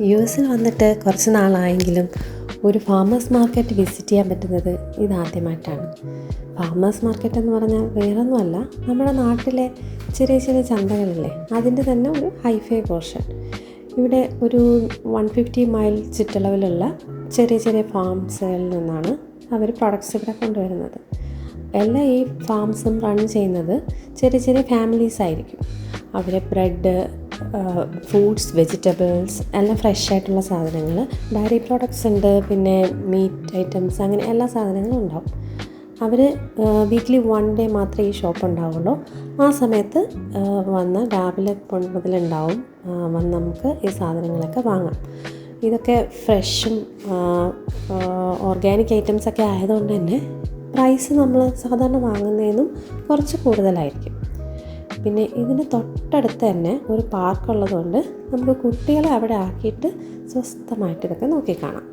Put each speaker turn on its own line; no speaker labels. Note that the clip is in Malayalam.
യുഎസിൽ വന്നിട്ട് കുറച്ച് നാളായെങ്കിലും ഒരു ഫാമേഴ്സ് മാർക്കറ്റ് വിസിറ്റ് ചെയ്യാൻ പറ്റുന്നത് ഇതാദ്യമായിട്ടാണ്. ഫാമേഴ്സ് മാർക്കറ്റ് എന്ന് പറഞ്ഞാൽ വേറൊന്നുമല്ല, നമ്മുടെ നാട്ടിലെ ചെറിയ ചെറിയ ചന്തകളില്ലേ, അതിൻ്റെ തന്നെ ഒരു ഹൈഫൈ പോർഷൻ. ഇവിടെ ഒരു 150 മൈൽ ചുറ്റളവിലുള്ള ചെറിയ ചെറിയ ഫാംസുകളിൽ നിന്നാണ് അവർ പ്രൊഡക്ട്സ് ഇവിടെ കൊണ്ടുവരുന്നത്. എല്ലാ ഈ ഫാംസും റൺ ചെയ്യുന്നത് ചെറിയ ചെറിയ ഫാമിലീസ് ആയിരിക്കും. അവർ ബ്രെഡ്, ഫ്രൂട്ട്സ്, വെജിറ്റബിൾസ് എല്ലാം ഫ്രഷ് ആയിട്ടുള്ള സാധനങ്ങൾ, ഡയറി പ്രോഡക്ട്സ് ഉണ്ട്, പിന്നെ മീറ്റ് ഐറ്റംസ്, അങ്ങനെ എല്ലാ സാധനങ്ങളും ഉണ്ടാവും. അവർ വീക്ക്ലി 1 ഡേ മാത്രമേ ഈ ഷോപ്പ് ഉണ്ടാവുള്ളൂ. ആ സമയത്ത് വന്ന് രാവിലെ മുതലുണ്ടാവും, വന്ന് നമുക്ക് ഈ സാധനങ്ങളൊക്കെ വാങ്ങാം. ഇതൊക്കെ ഫ്രഷും ഓർഗാനിക് ഐറ്റംസൊക്കെ ആയതുകൊണ്ട് തന്നെ പ്രൈസ് നമ്മൾ സാധാരണ വാങ്ങുന്നതിനും കുറച്ച് കൂടുതലായിരിക്കും. പിന്നെ ഇതിന് തൊട്ടടുത്ത് തന്നെ ഒരു പാർക്കുള്ളതുകൊണ്ട് നമുക്ക് കുട്ടികളെ അവിടെ ആക്കിയിട്ട് സ്വസ്ഥമായിട്ട് ഇതൊക്കെ നോക്കിക്കാണാം.